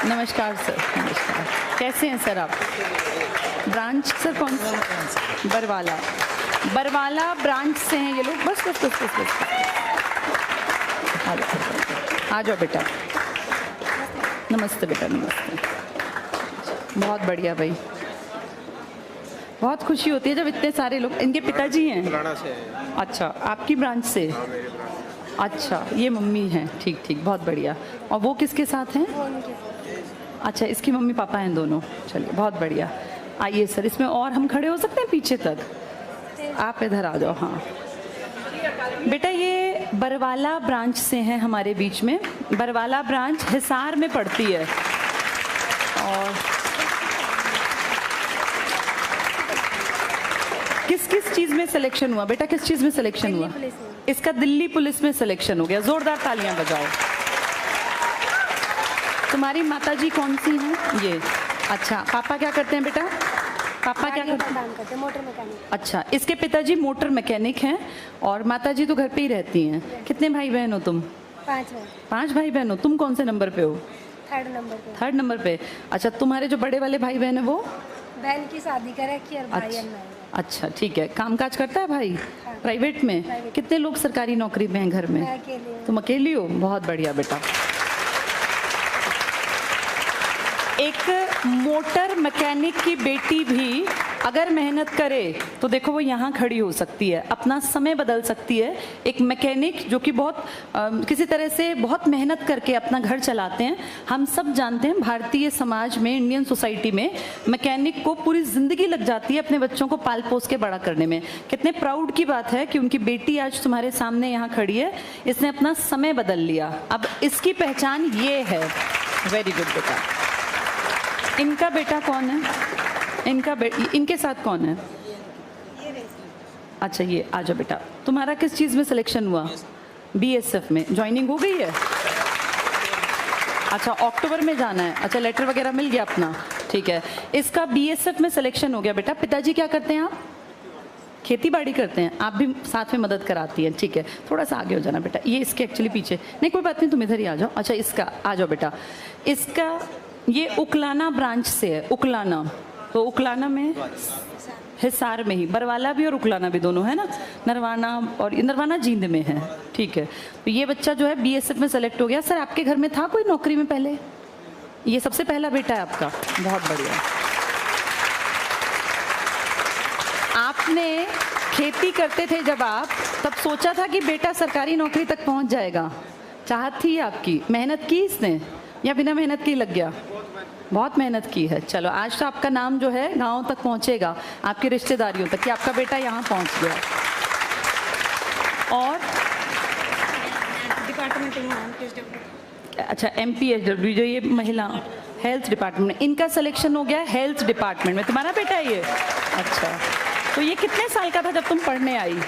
नमस्कार सर, नमस्कार। कैसे हैं सर आप? ब्रांच सर कौन सा? बरवाला। बरवाला ब्रांच से हैं ये लोग। बस बस बस बस बस आ जाओ बेटा। नमस्ते बेटा, नमस्ते। बहुत बढ़िया भाई, बहुत खुशी होती है जब इतने सारे लोग। इनके पिताजी हैं? अच्छा, आपकी ब्रांच से? अच्छा, ये मम्मी हैं। ठीक ठीक, बहुत बढ़िया। और वो किसके साथ हैं? अच्छा, इसकी मम्मी पापा हैं दोनों। चलिए, बहुत बढ़िया। आइए सर, इसमें और हम खड़े हो सकते हैं पीछे तक? आप इधर आ जाओ। हाँ बेटा, ये बरवाला ब्रांच से हैं हमारे बीच में। बरवाला ब्रांच हिसार में पड़ती है। और किस किस चीज़ में सिलेक्शन हुआ बेटा? किस चीज़ में सिलेक्शन हुआ? इसका दिल्ली पुलिस में सिलेक्शन हो गया। जोरदार तालियां बजाओ। तुम्हारी माताजी कौन सी हैं? ये। अच्छा, पापा क्या करते हैं बेटा? पापा क्या करते हैं? Motor mechanic. अच्छा, इसके पिताजी मोटर मैकेनिक हैं और माताजी तो घर पे ही रहती हैं। कितने भाई बहन हो तुम? 5 है। 5 भाई बहन हो। तुम कौन से नंबर पे हो? 3rd नंबर पे। 3rd नंबर पे। अच्छा, तुम्हारे जो बड़े वाले भाई बहन है वो? बहन की शादी कर रखी है और भाई अनमैरिड। अच्छा ठीक है। काम काज करता है भाई? हाँ। प्राइवेट में? प्राइवेट। कितने लोग सरकारी नौकरी में हैं घर में? मैं अकेली हूँ। तुम अकेली हो? बहुत बढ़िया बेटा। एक मोटर मैकेनिक की बेटी भी अगर मेहनत करे तो देखो वो यहाँ खड़ी हो सकती है, अपना समय बदल सकती है। एक मैकेनिक जो कि बहुत किसी तरह से बहुत मेहनत करके अपना घर चलाते हैं। हम सब जानते हैं भारतीय समाज में, इंडियन सोसाइटी में मैकेनिक को पूरी ज़िंदगी लग जाती है अपने बच्चों को पाल पोस के बड़ा करने में। कितने प्राउड की बात है कि उनकी बेटी आज तुम्हारे सामने यहाँ खड़ी है। इसने अपना समय बदल लिया, अब इसकी पहचान ये है। वेरी गुड बेटा। इनका बेटा कौन है? इनके साथ कौन है? अच्छा, ये आ जाओ बेटा। तुम्हारा किस चीज़ में सिलेक्शन हुआ? बीएसएफ में। ज्वाइनिंग हो गई है? अच्छा, अक्टूबर में जाना है। अच्छा, लेटर वगैरह मिल गया अपना? ठीक है। इसका बीएसएफ में सिलेक्शन हो गया बेटा। पिताजी क्या करते हैं आप? खेती बाड़ी करते हैं। आप भी साथ में मदद कराती हैं? ठीक है, थोड़ा सा आगे हो जाना बेटा। ये इसके एक्चुअली पीछे नहीं, कोई बात नहीं, तुम इधर ही आ जाओ। अच्छा, इसका आ जाओ बेटा। इसका ये उकलाना ब्रांच से है। उकलाना, तो उकलाना में हिसार में ही। बरवाला भी और उकलाना भी दोनों है ना। नरवाना, और नरवाना जींद में है। ठीक है, तो ये बच्चा जो है बीएसएफ में सेलेक्ट हो गया। सर, आपके घर में था कोई नौकरी में पहले? ये सबसे पहला बेटा है आपका? बहुत बढ़िया। आपने खेती करते थे जब आप, तब सोचा था कि बेटा सरकारी नौकरी तक पहुंच जाएगा? चाहत थी आपकी? मेहनत की इसने या बिना मेहनत की लग गया? बहुत मेहनत की है। चलो, आज तो आपका नाम जो है गांव तक पहुंचेगा, आपकी रिश्तेदारियों तक, कि आपका बेटा यहाँ पहुंच गया। और डिपार्टमेंट, अच्छा, MPHW जो ये महिला हेल्थ डिपार्टमेंट में, इनका सिलेक्शन हो गया हेल्थ डिपार्टमेंट में। तुम्हारा बेटा है ये? अच्छा, तो ये कितने साल का था जब तुम पढ़ने आई?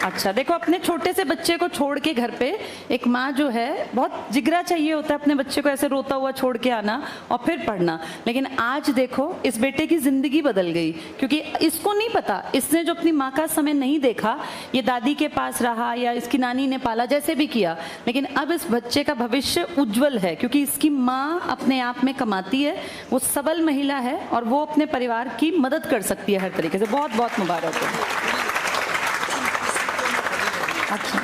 अच्छा, देखो, अपने छोटे से बच्चे को छोड़ के घर पे एक माँ जो है, बहुत जिगरा चाहिए होता है अपने बच्चे को ऐसे रोता हुआ छोड़ के आना और फिर पढ़ना। लेकिन आज देखो, इस बेटे की जिंदगी बदल गई, क्योंकि इसको नहीं पता, इसने जो अपनी माँ का समय नहीं देखा, ये दादी के पास रहा या इसकी नानी ने पाला, जैसे भी किया, लेकिन अब इस बच्चे का भविष्य उज्जवल है, क्योंकि इसकी माँ अपने आप में कमाती है, वो सबल महिला है और वो अपने परिवार की मदद कर सकती है हर तरीके से। बहुत बहुत मुबारक हो। अच्छा,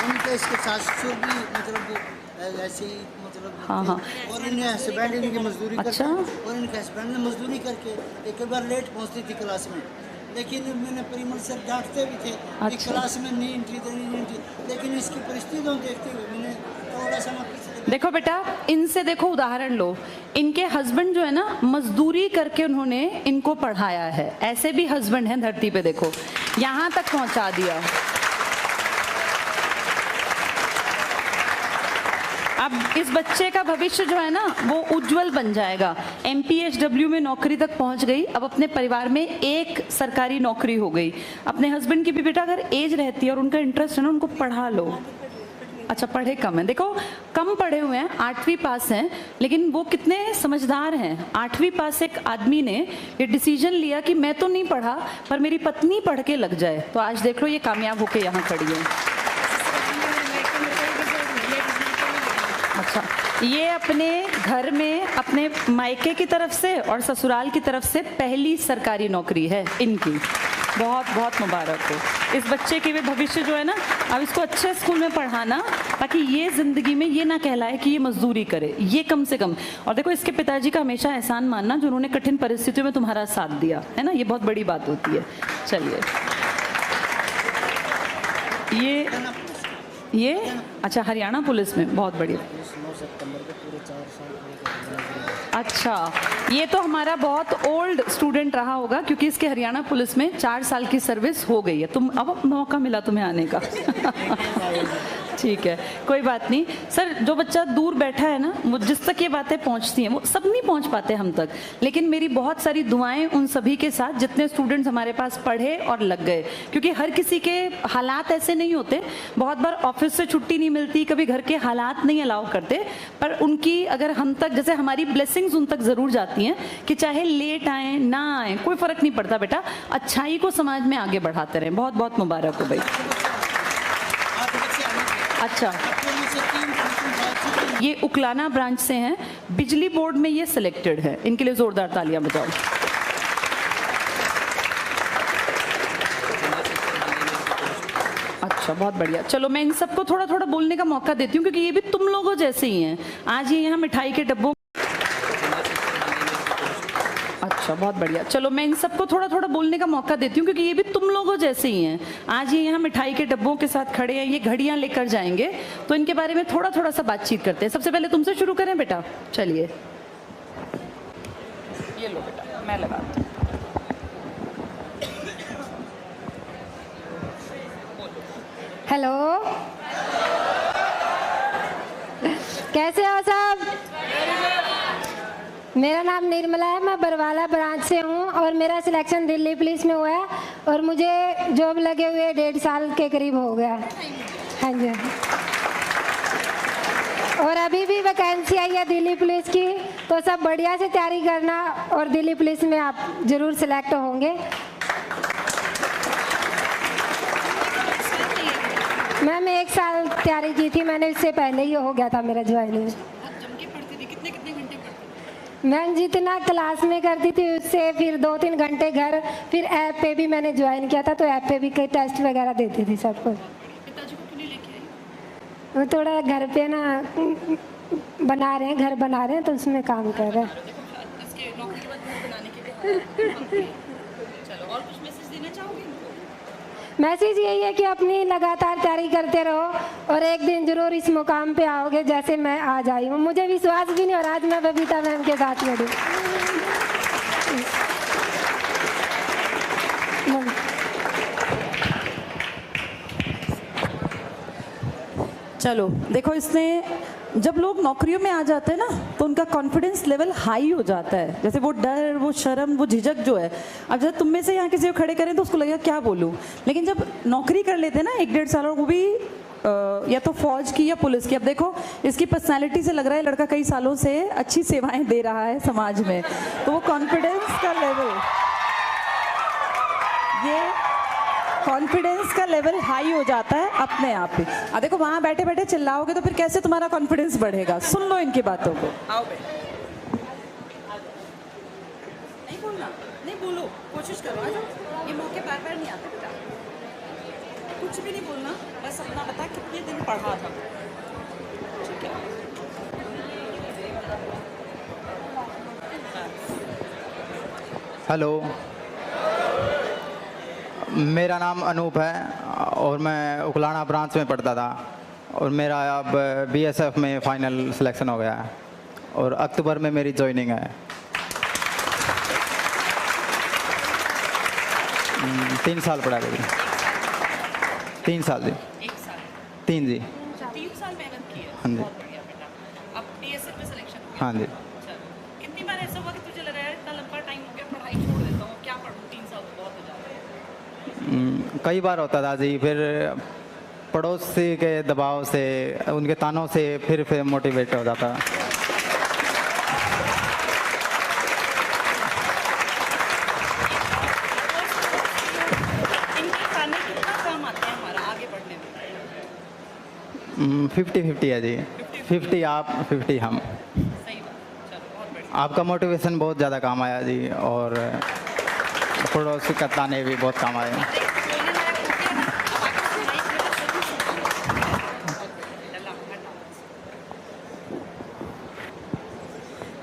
उनके इसके सास ससुर भी मतलब ऐसे ही मतलब हाँ हाँ। और इनके हस्बैंड इनकी मजदूरी अच्छा। करते, और इनके हस्बैंड ने मजदूरी करके एक बार लेट पहुंचती थी क्लास में, लेकिन मैंने परिमल सर डांटते भी थे कि अच्छा। क्लास में नहीं एंट्री देनी, नहीं एंट्री, लेकिन इसकी परिस्थिति को देखते हुए मैंने थोड़ा सा देखो बेटा, इनसे देखो उदाहरण लो। इनके हस्बैंड जो है ना, मजदूरी करके उन्होंने इनको पढ़ाया है। ऐसे भी हस्बैंड हैं धरती पे, देखो यहाँ तक पहुँचा दिया। अब इस बच्चे का भविष्य जो है ना, वो उज्जवल बन जाएगा। MPHW में नौकरी तक पहुंच गई, अब अपने परिवार में एक सरकारी नौकरी हो गई। अपने हस्बैंड की भी बेटा अगर एज रहती है और उनका इंटरेस्ट है ना, उनको पढ़ा लो। अच्छा, पढ़े कम है, देखो कम पढ़े हुए हैं, 8वीं पास हैं, लेकिन वो कितने समझदार हैं। 8वीं पास एक आदमी ने ये डिसीजन लिया कि मैं तो नहीं पढ़ा, पर मेरी पत्नी पढ़ के लग जाए, तो आज देख लो ये कामयाब होके यहाँ खड़ी है। अच्छा, ये अपने घर में अपने मायके की तरफ से और ससुराल की तरफ से पहली सरकारी नौकरी है इनकी। बहुत बहुत मुबारक हो। इस बच्चे के भी भविष्य जो है ना, अब इसको अच्छे स्कूल में पढ़ाना ताकि ये ज़िंदगी में ये ना कहलाए कि ये मजदूरी करे, ये कम से कम। और देखो इसके पिताजी का हमेशा एहसान मानना जो उन्होंने कठिन परिस्थितियों में तुम्हारा साथ दिया है ना, ये बहुत बड़ी बात होती है। चलिए ये अच्छा हरियाणा पुलिस में, बहुत बढ़िया। 9 सितंबर को पूरे 4 साल। अच्छा, ये तो हमारा बहुत ओल्ड स्टूडेंट रहा होगा क्योंकि इसके हरियाणा पुलिस में 4 साल की सर्विस हो गई है। तुम अब मौका मिला तुम्हें आने का। ठीक है, कोई बात नहीं सर। जो बच्चा दूर बैठा है ना, वो जिस तक ये बातें पहुंचती हैं, वो सब नहीं पहुंच पाते हम तक, लेकिन मेरी बहुत सारी दुआएं उन सभी के साथ जितने स्टूडेंट्स हमारे पास पढ़े और लग गए, क्योंकि हर किसी के हालात ऐसे नहीं होते। बहुत बार ऑफिस से छुट्टी नहीं मिलती, कभी घर के हालात नहीं अलाउ करते, पर उनकी अगर हम तक, जैसे हमारी ब्लेसिंग्स उन तक ज़रूर जाती हैं कि चाहे लेट आए ना आए कोई फ़र्क नहीं पड़ता बेटा, अच्छाई को समाज में आगे बढ़ाते रहें। बहुत बहुत मुबारक हो भाई। अच्छा, ये उकलाना ब्रांच से हैं, बिजली बोर्ड में ये सिलेक्टेड है, इनके लिए जोरदार तालियां बजाओ। अच्छा, बहुत बढ़िया। चलो मैं इन सबको थोड़ा थोड़ा बोलने का मौका देती हूँ क्योंकि ये भी तुम लोगों जैसे ही हैं। आज ये यहाँ मिठाई के डब्बों, अच्छा बहुत बढ़िया। चलो मैं इन सबको थोड़ा थोड़ा बोलने का मौका देती हूँ क्योंकि ये भी तुम लोगों जैसे ही हैं। आज ये यहाँ मिठाई के डब्बों के साथ खड़े हैं, ये घड़ियाँ लेकर जाएंगे, तो इनके बारे में थोड़ा थोड़ा सा बातचीत करते हैं। सबसे पहले तुमसे शुरू करें बेटा, चलिए ये लो बेटा, मैं लगाती हूँ। हेलो, कैसे हो सब? मेरा नाम निर्मला है, मैं बरवाला ब्रांच से हूँ और मेरा सिलेक्शन दिल्ली पुलिस में हुआ है और मुझे जॉब लगे हुए 1.5 साल के करीब हो गया। हाँ जी, और अभी भी वैकेंसी आई है दिल्ली पुलिस की, तो सब बढ़िया से तैयारी करना और दिल्ली पुलिस में आप ज़रूर सिलेक्ट होंगे। मैम 1 साल तैयारी की थी मैंने, इससे पहले ही हो गया था मेरा ज्वाइनिंग। मैम जितना क्लास में करती थी उससे फिर 2-3 घंटे घर, फिर ऐप पे भी मैंने ज्वाइन किया था, तो ऐप पे भी कई टेस्ट वगैरह देती थी सब कुछ। पिताजी को क्यों नहीं लेके आई? वो थोड़ा घर पे ना बना रहे हैं, घर बना रहे हैं, तो उसमें काम कर रहे हैं। इसके नौकरी के बाद घर बनाने के लिए। चलो, और कुछ मैसेज देना चाहोगे? मैसेज यही है कि अपनी लगातार तैयारी करते रहो और एक दिन जरूर इस मुकाम पे आओगे जैसे मैं आज आई हूँ। मुझे विश्वास भी नहीं और आज मैं बबीता मैम के साथ लड़ी। चलो देखो, इसने जब लोग नौकरियों में आ जाते हैं ना तो उनका कॉन्फिडेंस लेवल हाई हो जाता है। जैसे वो डर, वो शर्म, वो झिझक जो है, अब जैसे तुम में से यहाँ किसी को खड़े करें तो उसको लगेगा क्या बोलूँ, लेकिन जब नौकरी कर लेते हैं ना 1-1.5 साल, और वो भी या तो फौज की या पुलिस की। अब देखो इसकी पर्सनैलिटी से लग रहा है लड़का कई सालों से अच्छी सेवाएं दे रहा है समाज में, तो वो कॉन्फिडेंस का लेवल, ये कॉन्फिडेंस का लेवल हाई हो जाता है अपने आप ही। अब देखो वहाँ बैठे बैठे चिल्लाओगे तो फिर कैसे तुम्हारा कॉन्फिडेंस बढ़ेगा? सुन लो इनकी बातों को। आओ बे, नहीं बोलना, नहीं बोलो, कोशिश करो, आ जाओ। ये मौके बार बार नहीं आते बेटा, कुछ भी नहीं बोलना, बस अपना बता कितने दिन पढ़ा था, ठीक है? हेलो, मेरा नाम अनूप है और मैं उकलाना ब्रांच में पढ़ता था और मेरा अब बीएसएफ में फाइनल सिलेक्शन हो गया है और अक्टूबर में मेरी जॉइनिंग है। 3 साल पढ़ा गई। 3 साल जी। 1 साल? 3 जी। 3 साल मेहनत की है। हाँ जी। बहुत बढ़िया बेटा। अब बीएसएफ में सिलेक्शन हो गया। हाँ जी। चलो, कितनी बार ऐसा हुआ कि तुझे लग रहा है इतना लंबा टाइम हो गया, पढ़ाई छोड़ देता हूँ, क्या पढ़ूँ, 3 साल तो बहुत हो जाते हैं? कई बार होता था जी, फिर पड़ोसी के दबाव से, उनके तानों से फिर मोटिवेट हो जाता। इनके ताने कितना काम आते हैं हमारा आगे बढ़ने में? 50-50 है जी। 50 50 आप 50 हम। आपका मोटिवेशन बहुत ज़्यादा काम आया जी, और पड़ोसी का ताने भी बहुत काम आए।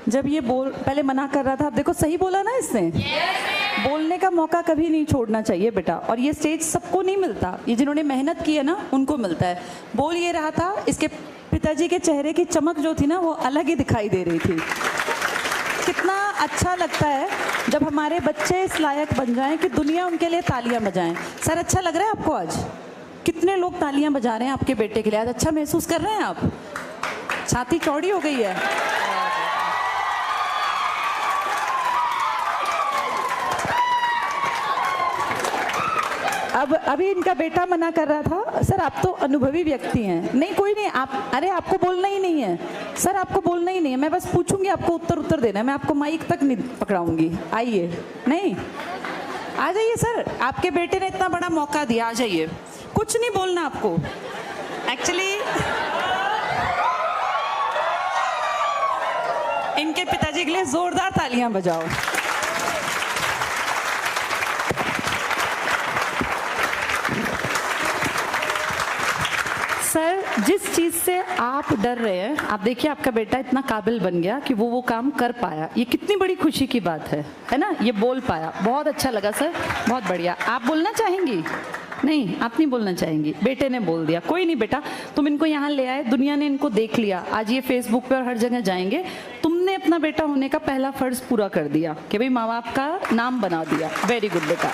जब ये पहले मना कर रहा था, आप देखो सही बोला ना इसने। बोलने का मौका कभी नहीं छोड़ना चाहिए बेटा, और ये स्टेज सबको नहीं मिलता, ये जिन्होंने मेहनत की है ना उनको मिलता है। बोल ये रहा था, इसके पिताजी के चेहरे की चमक जो थी ना वो अलग ही दिखाई दे रही थी। कितना अच्छा लगता है जब हमारे बच्चे इस लायक बन जाएं कि दुनिया उनके लिए तालियां बजाएं। सर अच्छा लग रहा है आपको आज? कितने लोग तालियां बजा रहे हैं आपके बेटे के लिए? आज अच्छा महसूस कर रहे हैं आप? छाती चौड़ी हो गई है। अब अभी इनका बेटा मना कर रहा था, सर आप तो अनुभवी व्यक्ति हैं। नहीं कोई नहीं, आप अरे आपको बोलना ही नहीं है सर, आपको बोलना ही नहीं है, मैं बस पूछूंगी, आपको उत्तर देना है, मैं आपको माइक तक नहीं पकड़ाऊंगी। आइए, नहीं आ जाइए सर, आपके बेटे ने इतना बड़ा मौका दिया, आ जाइए। कुछ नहीं बोलना आपको एक्चुअली। इनके पिताजी के लिए जोरदार तालियां बजाओ। सर जिस चीज़ से आप डर रहे हैं, आप देखिए आपका बेटा इतना काबिल बन गया कि वो काम कर पाया, ये कितनी बड़ी खुशी की बात है ना? ये बोल पाया, बहुत अच्छा लगा सर, बहुत बढ़िया। आप बोलना चाहेंगी? नहीं, आप नहीं बोलना चाहेंगी, बेटे ने बोल दिया। कोई नहीं बेटा, तुम इनको यहाँ ले आए, दुनिया ने इनको देख लिया, आज ये फेसबुक पे और हर जगह जाएंगे। तुमने अपना बेटा होने का पहला फर्ज पूरा कर दिया कि भाई माँ बाप का नाम बना दिया। वेरी गुड बेटा।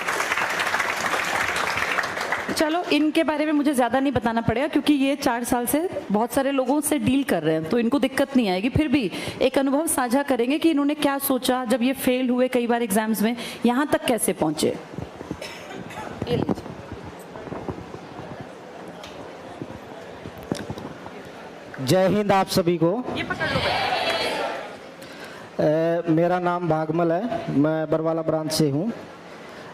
चलो इनके बारे में मुझे ज़्यादा नहीं बताना पड़ेगा क्योंकि ये 4 साल से बहुत सारे लोगों से डील कर रहे हैं, तो इनको दिक्कत नहीं आएगी। फिर भी एक अनुभव साझा करेंगे कि इन्होंने क्या सोचा जब ये फेल हुए कई बार एग्जाम्स में, यहाँ तक कैसे पहुँचे। जय हिंद आप सभी को। ये पकड़ लो मेरा नाम भागमल है, मैं बरवाला ब्रांच से हूँ।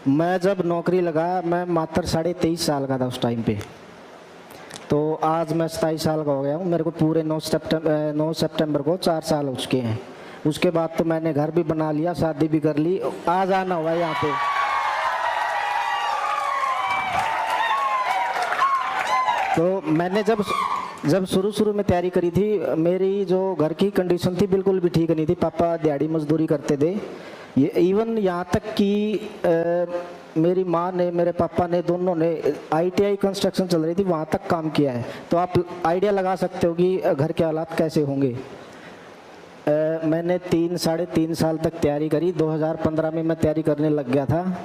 मैं जब नौकरी लगा मैं मात्र 23.5 साल का था उस टाइम पे, तो आज मैं 27 साल का हो गया हूँ। मेरे को पूरे 9 सितंबर को 4 साल हो चुके हैं। उसके बाद तो मैंने घर भी बना लिया, शादी भी कर ली, आज आना हुआ यहाँ पे। तो मैंने जब शुरू में तैयारी करी थी, मेरी जो घर की कंडीशन थी बिल्कुल भी ठीक नहीं थी। पापा दिहाड़ी मजदूरी करते थे, ये इवन यहाँ तक कि मेरी माँ ने, मेरे पापा ने, दोनों ने ITI कंस्ट्रक्शन चल रही थी वहाँ तक काम किया है। तो आप आइडिया लगा सकते हो कि घर के हालात कैसे होंगे। मैंने 3-3.5 साल तक तैयारी करी। 2015 में मैं तैयारी करने लग गया था,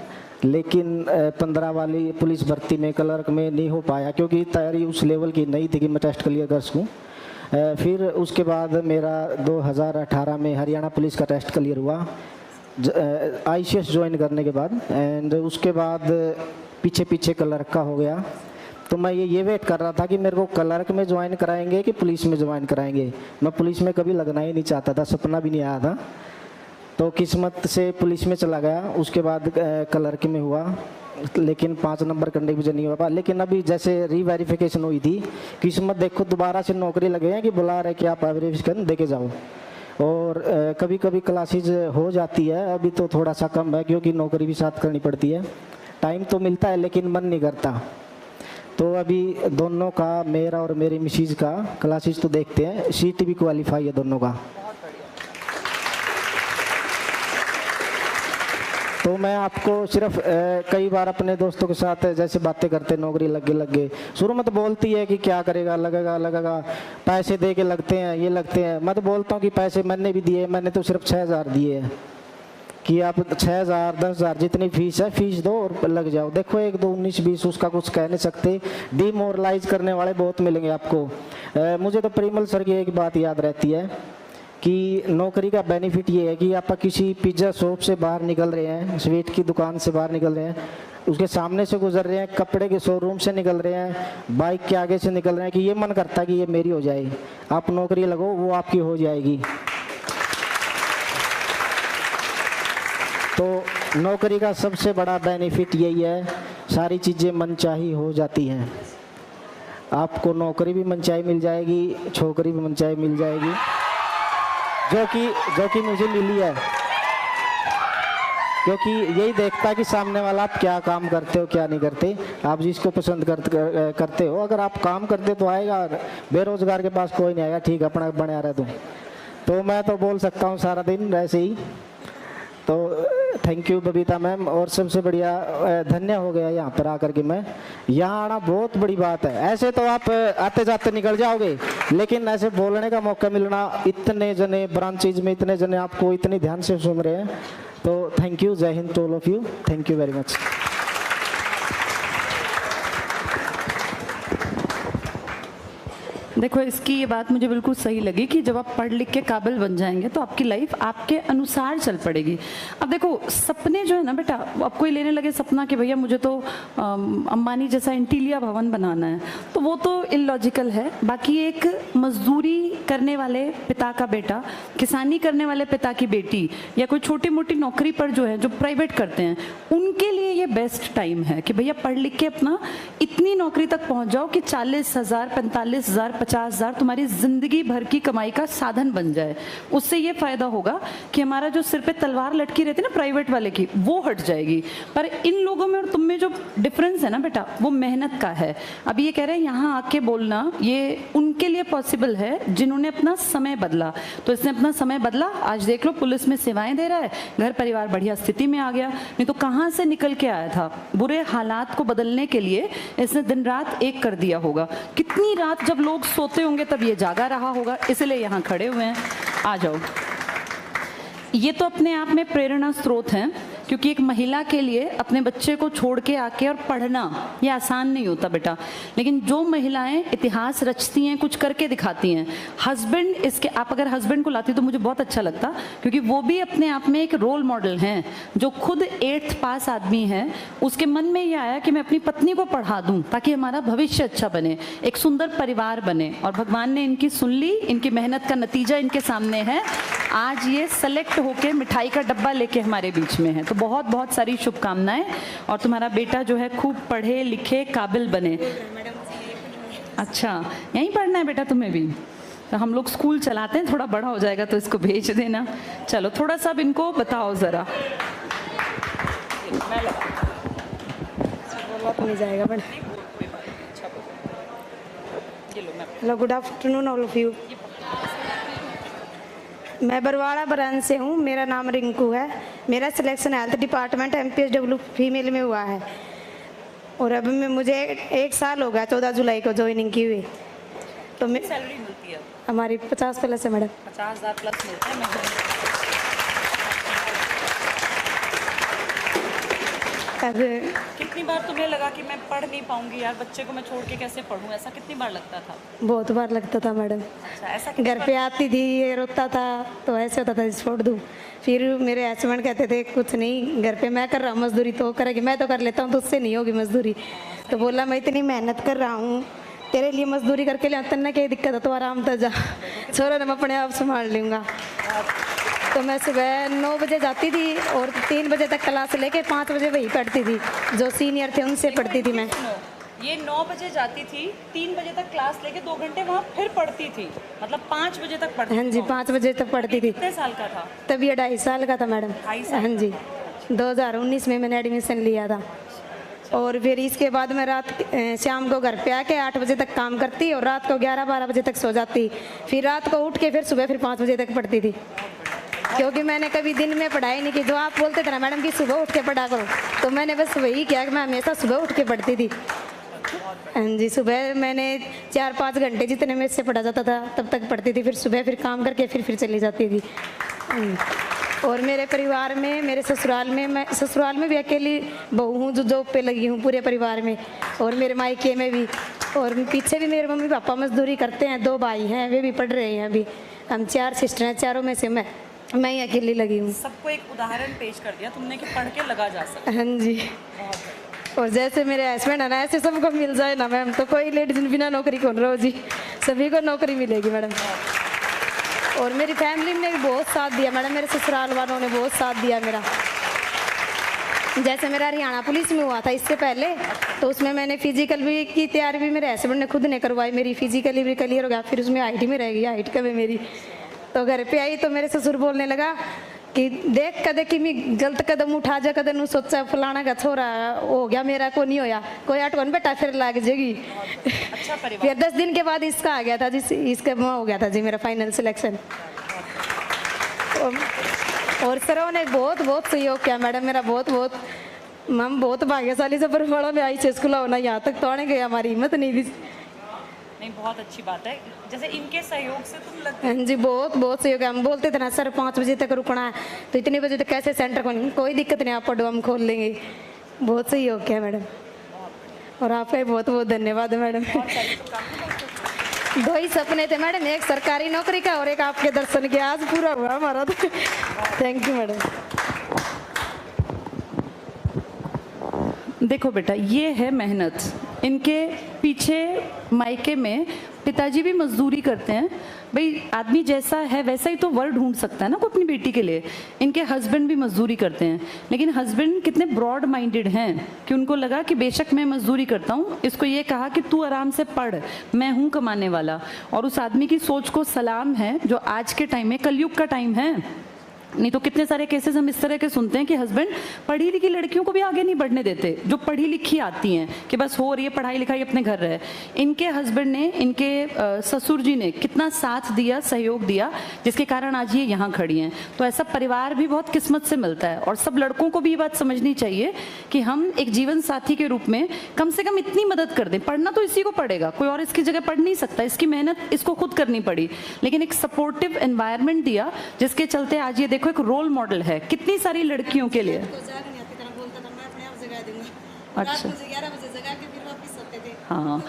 लेकिन 15 वाली पुलिस भर्ती में क्लर्क में नहीं हो पाया क्योंकि तैयारी उस लेवल की नहीं थी कि मैं टेस्ट क्लियर कर सकूँ। फिर उसके बाद मेरा 2018 में हरियाणा पुलिस का टेस्ट क्लियर हुआ ICS ज्वाइन करने के बाद, एंड उसके बाद पीछे क्लर्क का हो गया। तो मैं ये वेट कर रहा था कि मेरे को क्लर्क में ज्वाइन कराएंगे कि पुलिस में ज्वाइन कराएंगे। मैं पुलिस में कभी लगना ही नहीं चाहता था, सपना भी नहीं आया था। तो किस्मत से पुलिस में चला गया, उसके बाद क्लर्क में हुआ, लेकिन 5 नंबर करने की वजह नहीं हुआ। लेकिन अभी जैसे रीवेरिफिकेशन हुई थी, किस्मत देखो दोबारा से नौकरी लगे हैं कि बुला रहे कि आप वेरिफिकेशन देके जाओ। और कभी कभी क्लासेज हो जाती है, अभी तो थोड़ा सा कम है क्योंकि नौकरी भी साथ करनी पड़ती है। टाइम तो मिलता है लेकिन मन नहीं करता। तो अभी दोनों का, मेरा और मेरी मिसेज का क्लासेज तो देखते हैं, सीट भी क्वालिफाई है दोनों का। तो मैं आपको सिर्फ कई बार अपने दोस्तों के साथ जैसे बातें करते, नौकरी लग गए, शुरू में तो बोलती है कि क्या करेगा, लगेगा, पैसे दे के लगते हैं, ये लगते हैं। मैं तो बोलता हूँ कि पैसे मैंने भी दिए, मैंने तो सिर्फ 6,000 दिए हैं कि आप 6,000 10,000 जितनी फीस है फीस दो और लग जाओ। देखो 1 2 19 20 उसका कुछ कह नहीं सकते। डिमोरलाइज करने वाले बहुत मिलेंगे आपको। मुझे तो परिमल सर की एक बात याद रहती है कि नौकरी का बेनिफिट ये है कि आप किसी पिज्ज़ा शॉप से बाहर निकल रहे हैं, स्वीट की दुकान से बाहर निकल रहे हैं, उसके सामने से गुजर रहे हैं, कपड़े के शोरूम से निकल रहे हैं, बाइक के आगे से निकल रहे हैं कि ये मन करता है कि ये मेरी हो जाए। आप नौकरी लगो, वो आपकी हो जाएगी। तो नौकरी का सबसे बड़ा बेनिफिट यही है, सारी चीज़ें मनचाही हो जाती हैं। आपको नौकरी भी मनचाही मिल जाएगी, छोकरी भी मनचाही मिल जाएगी, जो कि मुझे मिली है। क्योंकि यही देखता है कि सामने वाला आप क्या काम करते हो क्या नहीं करते, आप जिसको पसंद करते हो। अगर आप काम करते तो आएगा, बेरोजगार के पास कोई नहीं आएगा, ठीक अपना बना रहे तुम। तो मैं तो बोल सकता हूँ सारा दिन ऐसे ही। तो थैंक यू बबीता मैम, और सबसे बढ़िया धन्य हो गया यहाँ पर आकर के। मैं यहाँ आना बहुत बड़ी बात है। ऐसे तो आप आते जाते निकल जाओगे, लेकिन ऐसे बोलने का मौका मिलना, इतने जने ब्रांचेज में इतने जने आपको इतने ध्यान से सुन रहे हैं, तो थैंक यू। जय हिंद to all of you, thank you very much. देखो, इसकी ये बात मुझे बिल्कुल सही लगी कि जब आप पढ़ लिख के काबिल बन जाएंगे तो आपकी लाइफ आपके अनुसार चल पड़ेगी। अब देखो, सपने जो है ना बेटा, अब कोई लेने लगे सपना कि भैया मुझे तो अंबानी जैसा इंटीलिया भवन बनाना है, तो वो तो इलॉजिकल है। बाकी एक मजदूरी करने वाले पिता का बेटा, किसानी करने वाले पिता की बेटी, या कोई छोटी मोटी नौकरी पर जो है, जो प्राइवेट करते हैं, उनके लिए ये बेस्ट टाइम है कि भैया पढ़ लिख के अपना इतनी नौकरी तक पहुंच जाओ कि 40,000, 45,000, 50,000 तुम्हारी जिंदगी भर की कमाई का साधन बन जाए। उससे ये फायदा होगा कि हमारा जो सिर पे तलवार लटकी रहती है ना प्राइवेट वाले की, वो हट जाएगी। पर इन लोगों में और तुम में जो डिफरेंस है ना बेटा, वो मेहनत का है। अब ये कह रहे हैं यहाँ आके बोलना, ये उनके लिए पॉसिबल है जिन्होंने अपना समय बदला। तो इसने अपना समय बदला, आज देख लो पुलिस में सेवाएं दे रहा है, घर परिवार बढ़िया स्थिति में आ गया। नहीं तो कहाँ से निकल के आया था। बुरे हालात को बदलने के लिए इसने दिन रात एक कर दिया होगा। कितनी रात जब लोग सोते होंगे तब ये जागा रहा होगा, इसलिए यहाँ खड़े हुए हैं। आ जाओ। ये तो अपने आप में प्रेरणा स्रोत हैं, क्योंकि एक महिला के लिए अपने बच्चे को छोड़ के आके और पढ़ना ये आसान नहीं होता बेटा। लेकिन जो महिलाएं इतिहास रचती हैं, कुछ करके दिखाती हैं, हस्बैंड इसके, आप अगर हस्बैंड को लाती तो मुझे बहुत अच्छा लगता, क्योंकि वो भी अपने आप में एक रोल मॉडल हैं। जो खुद 8th पास आदमी है, उसके मन में ये आया कि मैं अपनी पत्नी को पढ़ा दूं ताकि हमारा भविष्य अच्छा बने, एक सुंदर परिवार बने। और भगवान ने इनकी सुन ली, इनकी मेहनत का नतीजा इनके सामने है। आज ये सेलेक्ट होके मिठाई का डब्बा लेके हमारे बीच में है। तो बहुत बहुत सारी शुभकामनाएं, और तुम्हारा बेटा जो है खूब पढ़े लिखे काबिल बने। अच्छा, यहीं पढ़ना है बेटा तुम्हें भी? तो हम लोग स्कूल चलाते हैं, थोड़ा बड़ा हो जाएगा तो इसको भेज देना। चलो थोड़ा सा इनको बताओ जरा। Hello, good afternoon all of you. मैं बरवाड़ा ब्रांच से हूँ, मेरा नाम रिंकू है। मेरा selection health department MPSW female में हुआ है, और अभी मैं मुझे 1 साल हो गया, 14 जुलाई को ज्वाइनिंग की हुई। तो मैं सैलरी मिलती है हमारी 50 प्लस है मैडम। 50,000 प्लस मिलता है। कितनी बार तुम्हें लगा कि मैं पढ़ नहीं पाऊंगी यार, बच्चे को मैं छोड़ के कैसे पढ़ूं, ऐसा कितनी बार लगता था? बहुत बार लगता था मैडम। अच्छा, ऐसा घर पे आती थी, ये रोता था, तो ऐसे होता था छोड़ दूँ। फिर मेरे हस्बैंड कहते थे कुछ नहीं, घर पे मैं कर रहा हूँ मजदूरी, तो करेगी, मैं तो कर लेता हूँ, तो उससे नहीं होगी मजदूरी। तो बोला मैं इतनी मेहनत कर रहा हूँ तेरे लिए, मजदूरी करके ले, तन्ने क्या दिक्कत है, तो आराम से जा, छोरा मैं अपने आप संभाल लूँगा। तो मैं सुबह 9 बजे जाती थी और 3 बजे तक क्लास लेके 5 बजे वहीं पढ़ती थी, जो सीनियर थे उनसे पढ़ती थी मैं। ये 9 बजे जाती थी, 3 बजे तक क्लास लेके 2 घंटे वहाँ फिर पढ़ती थी, मतलब 5 बजे तक पढ़ती थी। हाँ जी, 5 बजे तक पढ़ती थी। कितने साल का था? तब ये 2.5 साल का था मैडम। 2.5 साल? हाँ जी, 2019 में मैंने एडमिशन लिया था। और फिर इसके बाद मैं शाम को घर पे आके 8 बजे तक काम करती और रात को 11-12 बजे तक सो जाती। फिर रात को उठ के फिर सुबह फिर 5 बजे तक पढ़ती थी, क्योंकि मैंने कभी दिन में पढ़ाई नहीं की। जो आप बोलते थे ना मैडम कि सुबह उठ के पढ़ा करो, तो मैंने बस वही किया कि मैं हमेशा सुबह उठ के पढ़ती थी। हाँ जी, सुबह मैंने 4-5 घंटे जितने में से पढ़ा जाता था तब तक पढ़ती थी, फिर सुबह फिर काम करके फिर चली जाती थी। और मेरे परिवार में, मेरे ससुराल में, मैं ससुराल में भी अकेली बहू हूँ जो जॉब पे लगी हूँ पूरे परिवार में, और मेरे मायके में भी। और पीछे भी मेरे मम्मी पापा मजदूरी करते हैं, 2 भाई हैं, वे भी पढ़ रहे हैं अभी। हम 4 सिस्टर हैं, चारों में से मैं ही अकेली लगी हूँ। सबको एक उदाहरण पेश कर दिया तुमने कि पढ़ के लगा जा सकता। हाँ जी, और जैसे मेरे हस्बैंड है ना, ऐसे सबको मिल जाए ना मैम, तो कोई लेडीज बिना नौकरी कौन रहो जी, सभी को नौकरी मिलेगी मैडम। और मेरी फैमिली ने भी बहुत साथ दिया मैडम, मेरे ससुराल वालों ने बहुत साथ दिया मेरा। जैसे मेरा हरियाणा पुलिस में हुआ था इससे पहले, तो उसमें मैंने फिजिकल भी की तैयारी भी मेरे हस्बैंड ने खुद ने करवाई, मेरी फिजिकली भी क्लियर हो गया। फिर उसमें हाइट में रह गई, हाइट कम है मेरी। तो घर पे आई तो मेरे ससुर बोलने लगा कि देख कदे कि मैं गलत कदम उठा जा, कदम सोचा फलाना का छोरा हो गया, मेरा को नहीं होया, कोई अटवन बेटा फिर लग जाएगी। अच्छा परिवार। फिर 10 दिन के बाद इसका आ गया था जी, इसका हो गया था जी मेरा फाइनल सिलेक्शन। और सरों ने बहुत बहुत सहयोग किया मैडम मेरा, बहुत बहुत। हम बहुत भाग्यशाली से परवाड़ा में आई से स्कूल होना, यहाँ तक तो आने गए, हमारी हिम्मत नहीं थी। नहीं, बहुत अच्छी बात है, जैसे इनके सहयोग से तुम लग। हाँ जी, बहुत बहुत सहयोग है। हम बोलते थे ना सर 5 बजे तक रुकना है, तो इतने बजे तक कैसे सेंटर खोलेंगे, कोई दिक्कत नहीं, आप पढ़ो हम खोल लेंगे। बहुत सहयोग किया मैडम, और आपका बहुत बहुत धन्यवाद मैडम। 2 ही सपने थे मैडम, एक सरकारी नौकरी का और एक आपके दर्शन के, आज पूरा हुआ हमारा तो। Thank you madam. देखो बेटा, ये है मेहनत। इनके पीछे मायके में पिताजी भी मजदूरी करते हैं। भाई आदमी जैसा है वैसा ही तो वर ढूंढ सकता है ना कोई अपनी बेटी के लिए। इनके हस्बैंड भी मजदूरी करते हैं, लेकिन हस्बैंड कितने ब्रॉड माइंडेड हैं कि उनको लगा कि बेशक मैं मजदूरी करता हूँ, इसको ये कहा कि तू आराम से पढ़, मैं हूँ कमाने वाला। और उस आदमी की सोच को सलाम है, जो आज के टाइम में, कलयुग का टाइम है। नहीं तो कितने सारे केसेस हम इस तरह के सुनते हैं कि हस्बैंड पढ़ी लिखी लड़कियों को भी आगे नहीं बढ़ने देते, जो पढ़ी लिखी आती हैं कि बस हो रही है पढ़ाई लिखाई अपने घर रहे। इनके हस्बैंड ने, इनके ससुर जी ने कितना साथ दिया, सहयोग दिया, जिसके कारण आज ये यहाँ खड़ी हैं। तो ऐसा परिवार भी बहुत किस्मत से मिलता है। और सब लड़कों को भी ये बात समझनी चाहिए कि हम एक जीवन साथी के रूप में कम से कम इतनी मदद कर दें। पढ़ना तो इसी को पड़ेगा, कोई और इसकी जगह पढ़ नहीं सकता, इसकी मेहनत इसको खुद करनी पड़ी, लेकिन एक सपोर्टिव एनवायरनमेंट दिया, जिसके चलते आज ये देखो एक रोल मॉडल है कितनी सारी लड़कियों के लिए। अच्छा, हाँ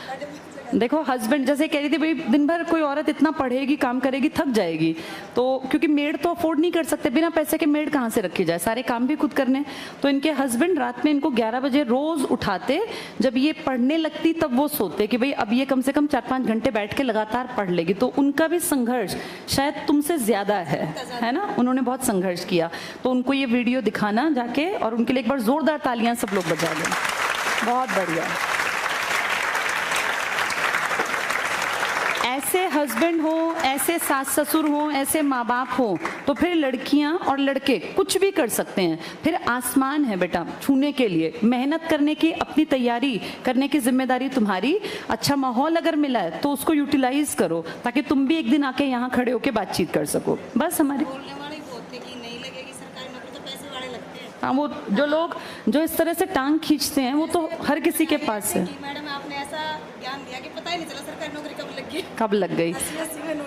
देखो हस्बैंड जैसे कह रही थी, भाई दिन भर कोई औरत इतना पढ़ेगी, काम करेगी, थक जाएगी। तो क्योंकि मेड तो अफोर्ड नहीं कर सकते, बिना पैसे के मेड कहाँ से रखी जाए, सारे काम भी खुद करने। तो इनके हस्बैंड रात में इनको 11 बजे रोज उठाते, जब ये पढ़ने लगती तब वो सोते कि भाई अब ये कम से कम 4-5 घंटे बैठ के लगातार पढ़ लेगी। तो उनका भी संघर्ष शायद तुमसे ज्यादा है ना, उन्होंने बहुत संघर्ष किया। तो उनको ये वीडियो दिखाना जाके, और उनके लिए एक बार जोरदार तालियां सब लोग बजा दें। बहुत बढ़िया। ऐसे हस्बैंड हो, ऐसे सास ससुर हो, ऐसे माँ बाप हो, तो फिर लड़कियां और लड़के कुछ भी कर सकते हैं। फिर आसमान है बेटा छूने के लिए, मेहनत करने की, अपनी तैयारी करने की जिम्मेदारी तुम्हारी। अच्छा माहौल अगर मिला है तो उसको यूटिलाइज करो, ताकि तुम भी एक दिन आके यहाँ खड़े होके बातचीत कर सको। बस हमारी हाँ, वो जो लोग जो इस तरह से टांग खींचते हैं वो तो हर किसी के पास है। मैडम आपने ऐसा ज्ञान दिया कि पता ही नहीं चला सरकारी नौकरी कब लग गई।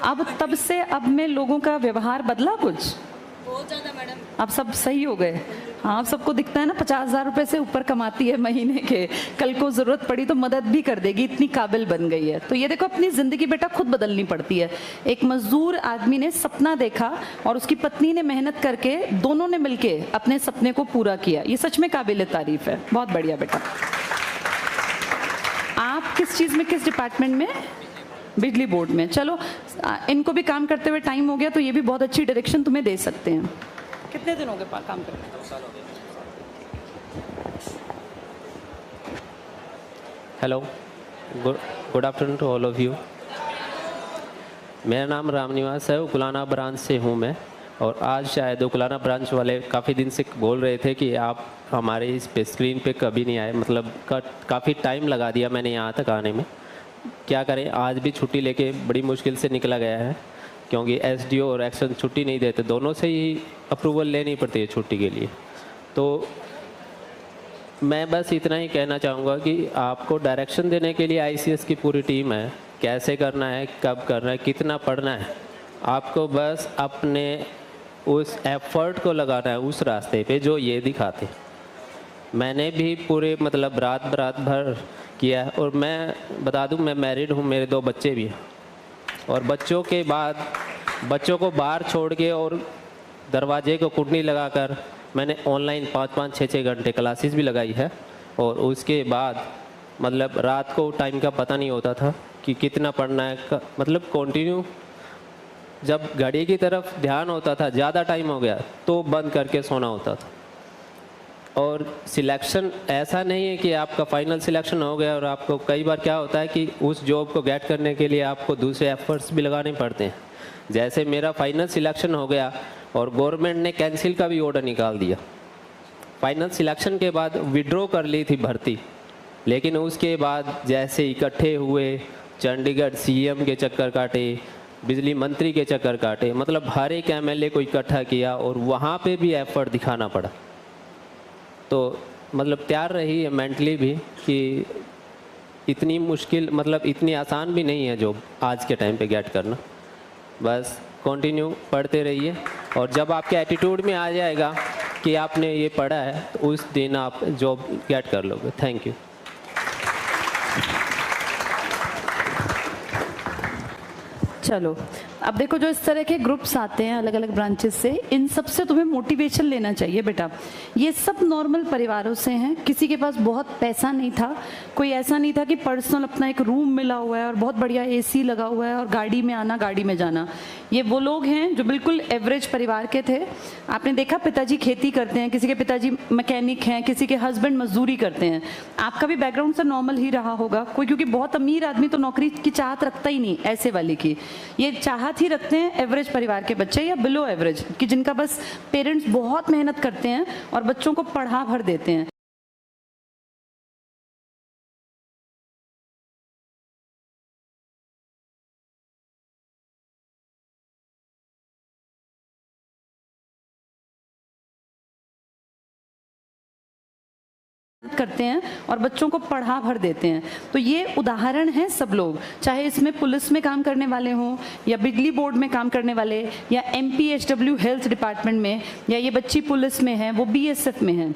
अब तब से अब में लोगों का व्यवहार बदला कुछ बहुत ज्यादा मैडम। अब सब सही हो गए। हाँ, अब सबको दिखता है ना 50,000 रुपए से ऊपर कमाती है महीने के, कल को जरूरत पड़ी तो मदद भी कर देगी, इतनी काबिल बन गई है। तो ये देखो अपनी जिंदगी बेटा खुद बदलनी पड़ती है। एक मजदूर आदमी ने सपना देखा और उसकी पत्नी ने मेहनत करके, दोनों ने मिलके अपने सपने को पूरा किया। ये सच में काबिल तारीफ है। बहुत बढ़िया बेटा। आप किस चीज में, किस डिपार्टमेंट में? बिजली बोर्ड में। चलो इनको भी काम करते हुए टाइम हो गया, तो ये भी बहुत अच्छी डायरेक्शन तुम्हें दे सकते हैं। कितने दिन हो गए काम करते? 2 साल हो गए। Hello, good afternoon to all of you. मेरा नाम रामनिवास है, उकुलाना ब्रांच से हूँ मैं। और आज शायद उकुलाना ब्रांच वाले काफ़ी दिन से बोल रहे थे कि आप हमारे इस पे स्क्रीन पे कभी नहीं आए, मतलब काफ़ी टाइम लगा दिया मैंने यहाँ तक आने में। क्या करें, आज भी छुट्टी लेके बड़ी मुश्किल से निकला गया है, क्योंकि एसडीओ और एक्शन छुट्टी नहीं देते, दोनों से ही अप्रूवल लेनी पड़ती है छुट्टी के लिए। तो मैं बस इतना ही कहना चाहूँगा कि आपको डायरेक्शन देने के लिए आईसीएस की पूरी टीम है, कैसे करना है, कब करना है, कितना पढ़ना है। आपको बस अपने उस एफर्ट को लगाना है उस रास्ते पे जो ये दिखाते। मैंने भी पूरे मतलब रात भर किया है। और मैं बता दूं, मैं मैरिड हूँ, मेरे 2 बच्चे भी हैं। और बच्चों के बाद बच्चों को बाहर छोड़ के और दरवाजे को कुंडी लगाकर मैंने ऑनलाइन 5-5, 6-6 घंटे क्लासेस भी लगाई है। और उसके बाद मतलब रात को टाइम का पता नहीं होता था कि कितना पढ़ना है, मतलब कंटिन्यू जब घड़ी की तरफ ध्यान होता था, ज़्यादा टाइम हो गया तो बंद करके सोना होता था। और सिलेक्शन ऐसा नहीं है कि आपका फाइनल सिलेक्शन हो गया और आपको कई बार क्या होता है कि उस जॉब को गेट करने के लिए आपको दूसरे एफर्ट्स भी लगाने पड़ते हैं। जैसे मेरा फाइनल सिलेक्शन हो गया और गवर्नमेंट ने कैंसिल का भी ऑर्डर निकाल दिया। फाइनल सिलेक्शन के बाद विड्रॉ कर ली थी भर्ती, लेकिन उसके बाद जैसे इकट्ठे हुए, चंडीगढ़ सीएम के चक्कर काटे, बिजली मंत्री के चक्कर काटे, मतलब हर एक एमएलए को इकट्ठा किया और वहाँ पे भी एफर्ट दिखाना पड़ा। तो मतलब तैयार रही है मेंटली भी कि इतनी मुश्किल, मतलब इतनी आसान भी नहीं है जॉब आज के टाइम पे गेट करना। बस कंटिन्यू पढ़ते रहिए और जब आपके एटीट्यूड में आ जाएगा कि आपने ये पढ़ा है तो उस दिन आप जॉब गेट कर लोगे। Thank you. चलो अब देखो, जो इस तरह के ग्रुप्स आते हैं अलग अलग ब्रांचेस से, इन सब से तुम्हें मोटिवेशन लेना चाहिए बेटा। ये सब नॉर्मल परिवारों से हैं, किसी के पास बहुत पैसा नहीं था, कोई ऐसा नहीं था कि पर्सनल अपना एक रूम मिला हुआ है और बहुत बढ़िया एसी लगा हुआ है और गाड़ी में आना गाड़ी में जाना। ये वो लोग हैं जो बिल्कुल एवरेज परिवार के थे। आपने देखा पिताजी खेती करते हैं, किसी के पिताजी मैकेनिक हैं, किसी के हस्बैंड मजदूरी करते हैं। आपका भी बैकग्राउंड से नॉर्मल ही रहा होगा कोई, क्योंकि बहुत अमीर आदमी तो नौकरी की चाहत रखता ही नहीं ऐसे वाली की। ये चाहत ही रखते हैं एवरेज परिवार के बच्चे या बिलो एवरेज, कि जिनका बस पेरेंट्स बहुत मेहनत करते हैं और बच्चों को पढ़ा भर देते हैं। करते हैं और बच्चों को पढ़ा भर देते हैं। तो ये उदाहरण हैं सब लोग, चाहे इसमें पुलिस में काम करने वाले हों या बिजली बोर्ड में काम करने वाले या MPHW हेल्थ डिपार्टमेंट में, या ये बच्ची पुलिस में है, वो BSF में है।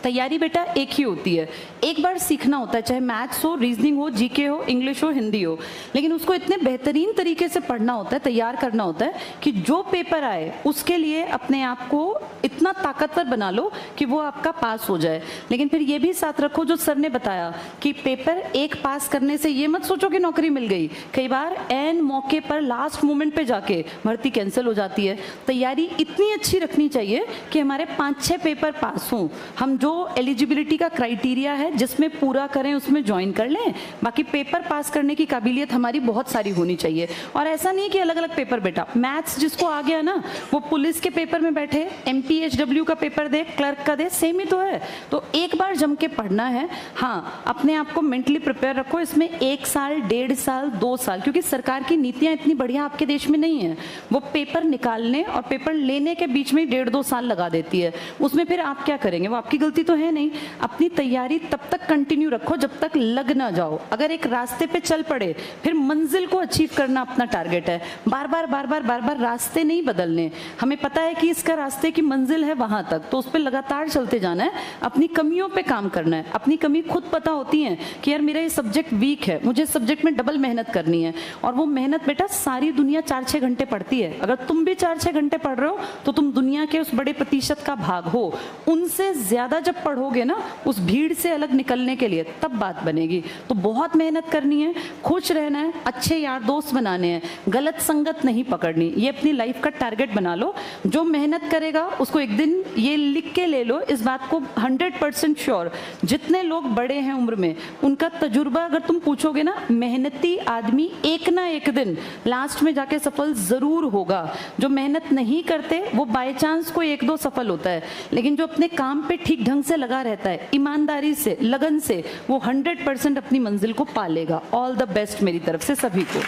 तैयारी बेटा एक ही होती है, एक बार सीखना होता है, चाहे मैथ्स हो, रीजनिंग हो, जीके हो, इंग्लिश हो, हिंदी हो, लेकिन उसको इतने बेहतरीन तरीके से पढ़ना होता है, तैयार करना होता है कि जो पेपर आए उसके लिए अपने आप को इतना ताकतवर बना लो कि वो आपका पास हो जाए। लेकिन फिर ये भी साथ रखो जो सर ने बताया कि पेपर एक पास करने से ये मत सोचो कि नौकरी मिल गई। कई बार एन मौके पर लास्ट मोमेंट पे जाके भर्ती कैंसिल हो जाती है। तैयारी इतनी अच्छी रखनी चाहिए कि हमारे 5-6 पेपर पास हों, हम जो एलिजिबिलिटी का क्राइटेरिया है जिसमें पूरा करें उसमें ज्वाइन कर लें, बाकी पेपर पास करने की काबिलियत हमारी बहुत सारी होनी चाहिए। और ऐसा नहीं कि अलग अलग पेपर बेटा, मैथ्स जिसको आ गया ना वो पुलिस के पेपर में बैठे, MPHW का पेपर दे, क्लर्क का दे, सेम ही तो है। तो एक बार जम के पढ़ना है। हाँ, अपने आप को मेंटली प्रिपेयर रखो, इसमें 1 साल, 1.5 साल, 2 साल, क्योंकि सरकार की नीतियां इतनी बढ़िया आपके देश में नहीं है। वो पेपर निकालने और पेपर लेने के बीच में 1.5-2 साल लगा देती है। उसमें फिर आप क्या करेंगे, वो आपकी गलती तो है नहीं। अपनी तैयारी तब तक कंटिन्यू रखो जब तक लग ना जाओ। अगर एक रास्ते पे चल पड़े, फिर मंजिल को अचीव करना अपना टारगेट है। बार बार रास्ते नहीं बदलने। हमें पता है कि इसका रास्ते की मंजिल है वहां तक, तो उस पर लगातार चलते जाना है। अपनी कमियों पे काम करना है। अपनी कमी खुद पता होती है कि यार मेरा ये सब्जेक्ट वीक है, मुझे सब्जेक्ट में डबल मेहनत करनी है। और वो मेहनत बेटा सारी दुनिया 4-6 घंटे पढ़ती है। अगर तुम भी 4-6 घंटे पढ़ रहे हो तो तुम दुनिया के उस बड़े प्रतिशत का भाग हो। उनसे ज्यादा जब पढ़ोगे ना उस भीड़ से अलग निकलने के लिए, तब बात बनेगी। तो बहुत मेहनत करनी है, खुश रहना है, अच्छे यार दोस्त बनाने हैं, गलत संगत नहीं पकड़नी। ये अपनी लाइफ का टारगेट बना लो। जो मेहनत करेगा उसको एक दिन ये लिख के ले लो, इस बात को 100% श्योर, जितने लोग बड़े हैं उम्र में उनका तजुर्बा अगर तुम पूछोगे ना, मेहनती आदमी एक ना एक दिन लास्ट में जाके सफल जरूर होगा। जो मेहनत नहीं करते वो बाय चांस कोई 1-2 सफल होता है, लेकिन जो अपने काम पे ठीक ढंग से लगा रहता है, ईमानदारी से, लगन से, वो 100% अपनी मंजिल को पालेगा। ऑल द बेस्ट मेरी तरफ से सभी को।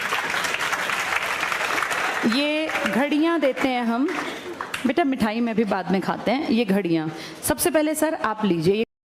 ये घड़ियां देते हैं हम बेटा, मिठाई में भी बाद में खाते हैं। ये घड़ियां सबसे पहले सर आप लीजिए।